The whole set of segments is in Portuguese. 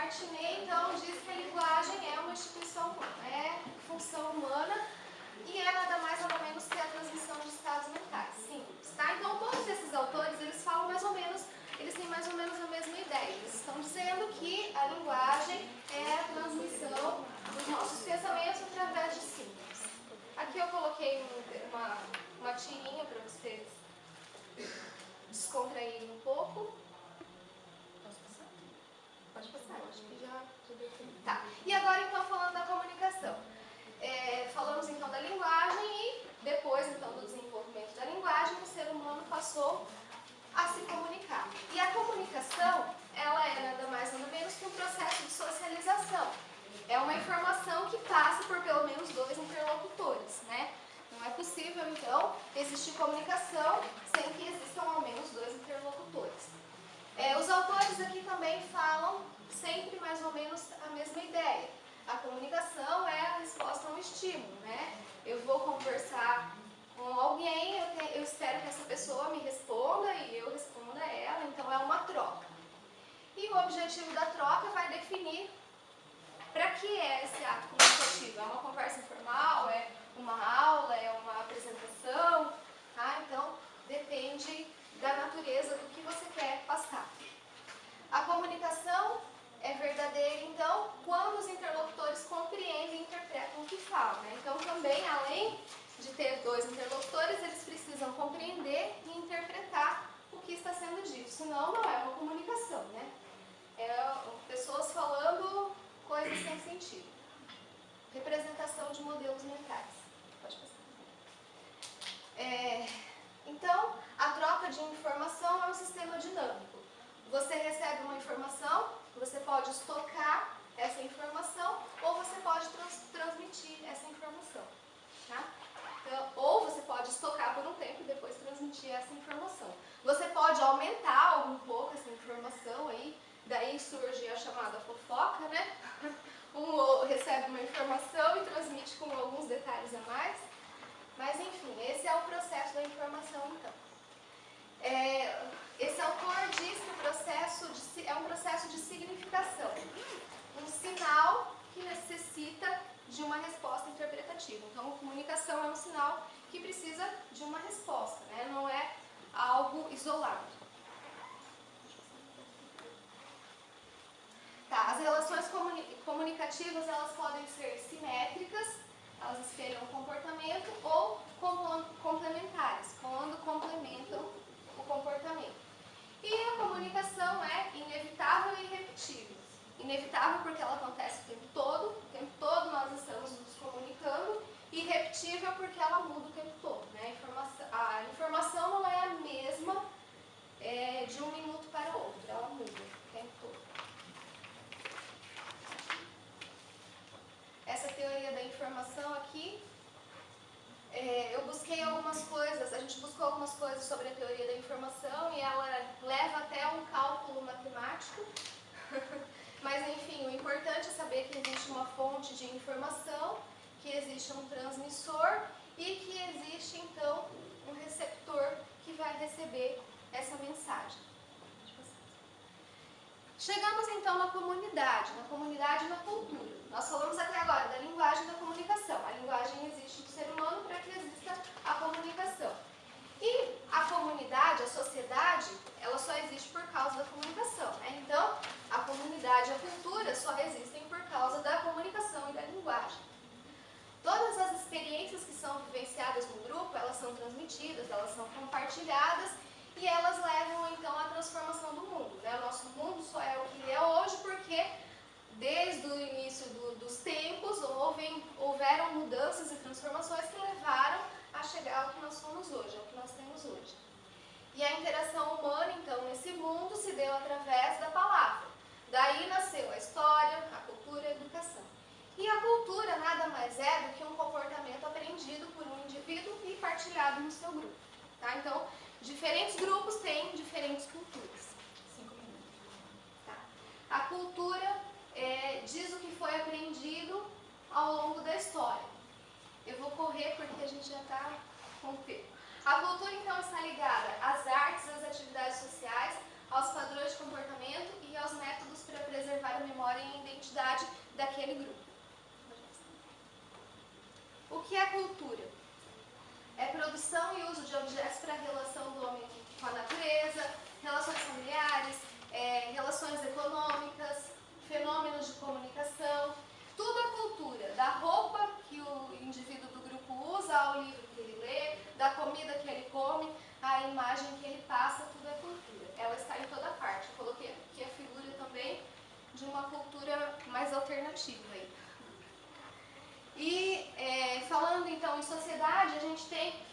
Martinet, então, diz que a linguagem é uma instituição, é função humana e é nada mais nada menos que a transmissão de estados mentais. Simples, tá? Então, todos esses autores, eles falam mais ou menos, eles têm mais ou menos a mesma ideia. Eles estão dizendo que a linguagem é a transmissão dos nossos pensamentos através de símbolos. Aqui eu coloquei uma tirinha para vocês descontraírem um pouco. Pode passar, eu acho que já deu tempo. Tá. E agora, então, falando da comunicação. Falamos, então, da linguagem e depois, então, do desenvolvimento da linguagem, o ser humano passou a se comunicar. E a comunicação, ela é nada mais nada menos que um processo de socialização. É uma informação que passa por pelo menos 2 interlocutores, né? Não é possível, então, existir comunicação sem que existam ao menos 2 interlocutores. Os autores aqui também falam sempre mais ou menos a mesma ideia. A comunicação é a resposta a um estímulo, né? Eu vou conversar com alguém, eu espero que essa pessoa me responda e eu responda a ela, então é uma troca. E o objetivo da troca vai definir para que é esse ato comunicativo. É uma conversa informal, é uma aula, é uma apresentação, tá? Então, depende da natureza do que você quer passar. A comunicação é verdadeira, então, quando os interlocutores compreendem e interpretam o que falam, né? Então, também, além de ter 2 interlocutores, eles precisam compreender e interpretar o que está sendo dito, senão não é uma comunicação, né? Pessoas falando coisas sem sentido. Representação de modelos mentais. Pode passar. Então, a troca de informação é um sistema dinâmico. Você recebe uma informação, você pode estocar essa informação ou você pode transmitir essa informação. Tá? Então, ou você pode estocar por um tempo e depois transmitir essa informação. Você pode aumentar um pouco essa informação aí, daí surge a chamada fofoca, né? Um recebe uma informação e transmite com alguns detalhes a mais. Mas, enfim, esse é o processo da informação, então. Esse autor diz que o processo é um processo de significação. Um sinal que necessita de uma resposta interpretativa. Então, a comunicação é um sinal que precisa de uma resposta, né? Não é algo isolado. Tá, as relações comunicativas, elas podem ser simétricas, elas espelham o comportamento, ou complementares, quando complementam o comportamento. E a comunicação é inevitável e irrepetível. Inevitável porque ela acontece o tempo todo nós estamos nos comunicando, e irrepetível porque ela muda o tempo todo, né? A informação não é a mesma de um minuto para o outro, ela muda o tempo todo. Essa teoria da informação aqui, eu busquei algumas coisas, a gente buscou algumas coisas sobre a teoria da informação e ela leva até um cálculo matemático, mas enfim, o importante é saber que existe uma fonte de informação, que existe um transmissor e que existe então um receptor que vai receber essa mensagem. Chegamos então na comunidade e na cultura. Nós falamos até agora da linguagem e da comunicação. A linguagem existe do ser humano para que exista a comunicação. E a comunidade, a sociedade, ela só existe por causa da comunicação, né? Então, a comunidade e a cultura só existem por causa da comunicação e da linguagem. Todas as experiências que são vivenciadas no grupo, elas são transmitidas, elas são compartilhadas, e elas levam, então, à transformação do mundo, né? O nosso mundo só é o que ele é hoje porque, desde o início dos tempos, houveram mudanças e transformações que levaram a chegar ao que nós somos hoje, ao que nós temos hoje. E a interação humana, então, nesse mundo se deu através da palavra. Daí nasceu a história, a cultura e a educação. E a cultura nada mais é do que um comportamento aprendido por um indivíduo e partilhado no seu grupo. Tá? Então, diferentes grupos têm diferentes culturas. 5 minutos. Tá. A cultura diz o que foi aprendido ao longo da história. Eu vou correr porque a gente já está com o tempo. A cultura, então, está ligada às artes, às atividades sociais, aos padrões de comportamento e aos métodos para preservar a memória memória e identidade daquele grupo. O que é cultura? É produção e uso de objetos para a relação do homem com a natureza, relações familiares, relações econômicas, fenômenos de comunicação. Tudo é cultura, da roupa que o indivíduo do grupo usa, ao livro que ele lê, da comida que ele come, à imagem que ele passa, tudo é cultura. Ela está em toda parte. Eu coloquei aqui a figura também de uma cultura mais alternativa aí. E falando então em sociedade, a gente tem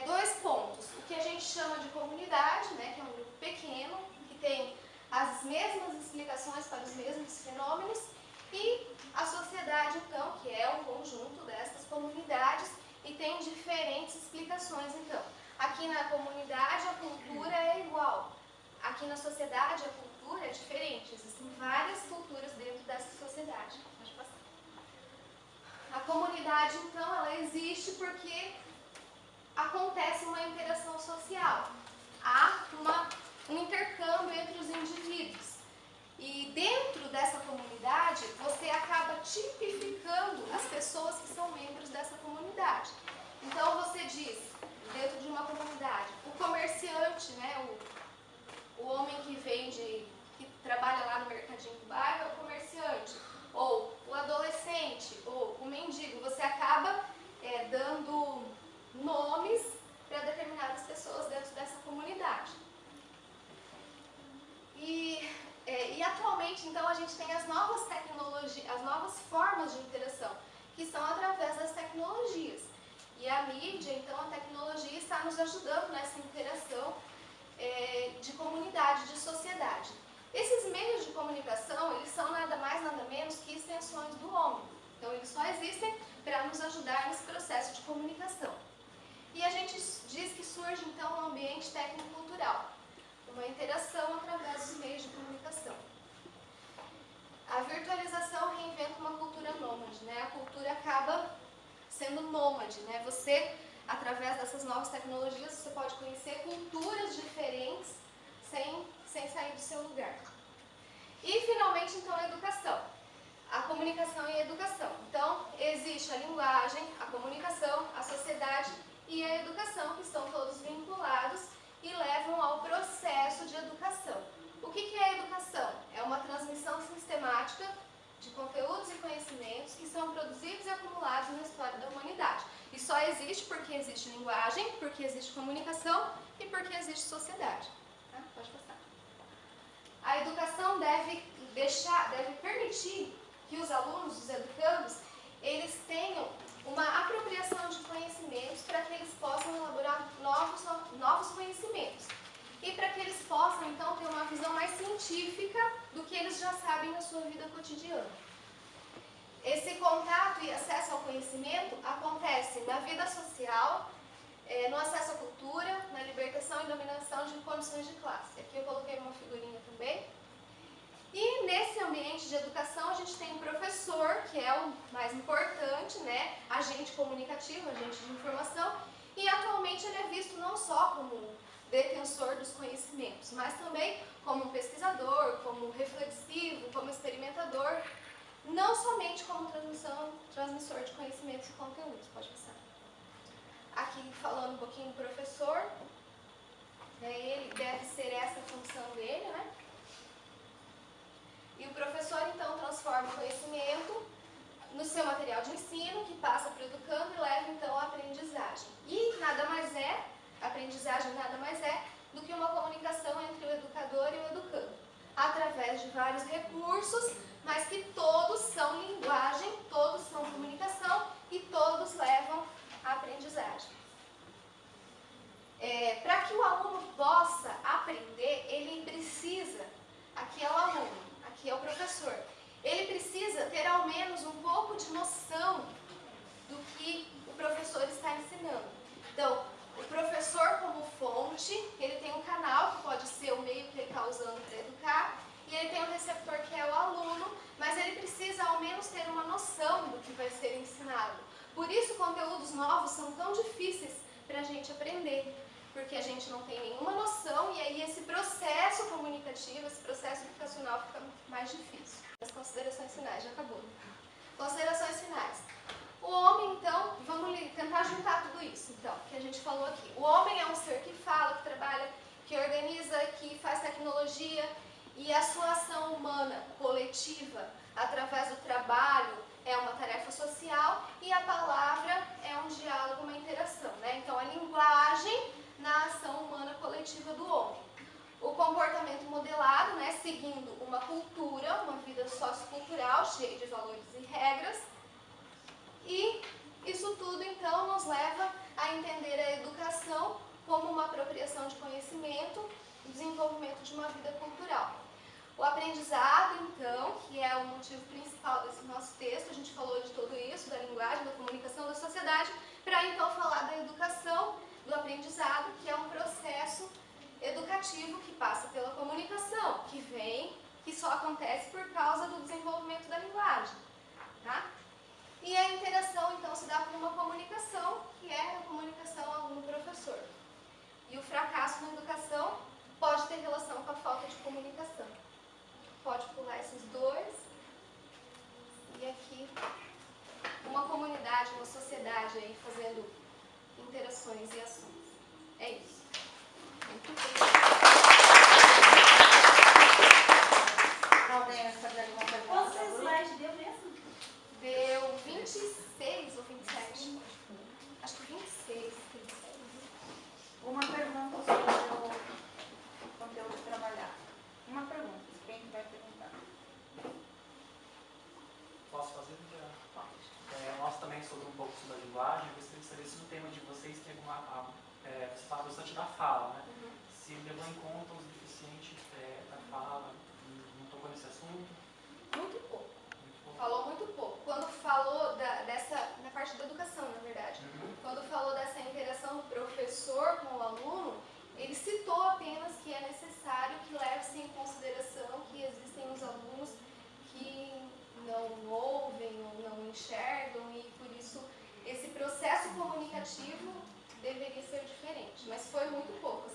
dois pontos. O que a gente chama de comunidade, né, que é um grupo pequeno, que tem as mesmas explicações para os mesmos fenômenos, e a sociedade, então, que é um conjunto dessas comunidades e tem diferentes explicações, então. Aqui na comunidade a cultura é igual. Aqui na sociedade a cultura é diferente. Existem várias culturas dentro dessa sociedade. Pode passar. A comunidade, então, ela existe porque acontece uma interação social. Há um intercâmbio entre os indivíduos. E dentro dessa comunidade, você acaba tipificando as pessoas que são membros dessa comunidade. Então, você diz, dentro de uma comunidade, o comerciante, né, o homem que vende, que trabalha lá no mercadinho do bairro é o comerciante. Ou o adolescente, ou o mendigo. Você acaba dando nomes para determinadas pessoas dentro dessa comunidade. E atualmente, então, a gente tem as novas tecnologias, as novas formas de interação, que são através das tecnologias. E a mídia, então, a tecnologia está nos ajudando nessa interação de comunidade, de sociedade. Esses meios de comunicação, eles são nada mais, nada menos que extensões do homem. Então, eles só existem para nos ajudar nesse processo de comunicação. E a gente diz que surge, então, um ambiente técnico-cultural, uma interação através dos meios de comunicação. A virtualização reinventa uma cultura nômade, né? A cultura acaba sendo nômade, né? Você, através dessas novas tecnologias, você pode conhecer culturas diferentes sem sair do seu lugar. E, finalmente, então, a educação. A comunicação e a educação. Então, existe a linguagem, a comunicação, a sociedade e a educação, que estão todos vinculados e levam ao processo de educação. O que é a educação? É uma transmissão sistemática de conteúdos e conhecimentos que são produzidos e acumulados na história da humanidade. E só existe porque existe linguagem, porque existe comunicação e porque existe sociedade. Tá? Pode passar. A educação deve permitir que os alunos, os educandos, eles tenham uma apropriação de conhecimentos para que eles possam elaborar novos conhecimentos. E para que eles possam, então, ter uma visão mais científica do que eles já sabem na sua vida cotidiana. Esse contato e acesso ao conhecimento acontece na vida social, no acesso à cultura, na libertação e dominação de condições de classe. Aqui eu coloquei uma figurinha também. E nesse ambiente de educação a gente tem o professor, que é o mais importante, né? Agente comunicativo, agente de informação, e atualmente ele é visto não só como detentor dos conhecimentos, mas também como um pesquisador, como reflexivo, como experimentador, não somente como transmissor de conhecimentos e conteúdos. Pode passar. Aqui falando um pouquinho do professor, ele deve ser essa a função dele, né? E o professor, então, transforma o conhecimento no seu material de ensino, que passa para o educando e leva, então, à aprendizagem. E a aprendizagem nada mais é do que uma comunicação entre o educador e o educando, através de vários recursos, mas que todos são linguagem, todos são comunicação e todos levam à aprendizagem. Para que o aluno possa aprender, ele precisa, aqui é o aluno, aqui é o professor, ele precisa ter ao menos um pouco de noção do que o professor está ensinando. Então, o professor como fonte, ele tem um canal, que pode ser o meio que ele está usando para educar, e ele tem um receptor que é o aluno, mas ele precisa ao menos ter uma noção do que vai ser ensinado. Por isso, conteúdos novos são tão difíceis para a gente aprender, porque a gente não tem nenhuma noção, e aí esse processo comunicativo, esse processo educacional fica mais difícil. considerações finais, já acabou. Considerações finais. O homem, então, vamos tentar juntar tudo isso, então, que a gente falou aqui. O homem é um ser que fala, que trabalha, que organiza, que faz tecnologia, e a sua ação humana coletiva, através do trabalho, é uma tarefa social, e a palavra é um diálogo, uma interação, né? Então, a linguagem na ação humana coletiva do homem. O comportamento modelado, né, seguindo uma cultura, uma vida sociocultural, cheia de valores e regras. E isso tudo, então, nos leva a entender a educação como uma apropriação de conhecimento e desenvolvimento de uma vida cultural. O aprendizado, então, que é o motivo principal desse nosso texto, a gente falou de tudo isso, da linguagem, da comunicação, da sociedade, para então falar da educação, do aprendizado, que é um processo educativo que passa pela comunicação, que só acontece por causa do desenvolvimento da linguagem, tá? E a interação, então, se dá por uma comunicação, que é a comunicação aluno-professor. E o fracasso na educação pode ter relação com a falta de comunicação. Pode pular esses dois. E aqui, uma comunidade, uma sociedade aí fazendo interações e ações. É isso. Muito bem. Alguém vai fazer alguma pergunta? Quantos slides deu mesmo? Deu 26 ou 27? Acho que 26. Uma pergunta sobre o conteúdo trabalhado. Uma pergunta. Quem que vai perguntar? Posso fazer? Pode. Nós também sobre um pouco sobre a linguagem. Eu gostaria de saber se no tema de vocês tem alguma... você fala bastante da fala, né? Se levou em conta os deficientes da fala, não tocou nesse assunto? Muito pouco. Muito pouco. Falou muito pouco. Quando falou na parte da educação, na verdade, quando falou dessa interação do professor com o aluno, ele citou apenas que é necessário que leve-se em consideração que existem os alunos que não ouvem ou não enxergam e, por isso, esse processo comunicativo deveria ser diferente. Mas foi muito pouco.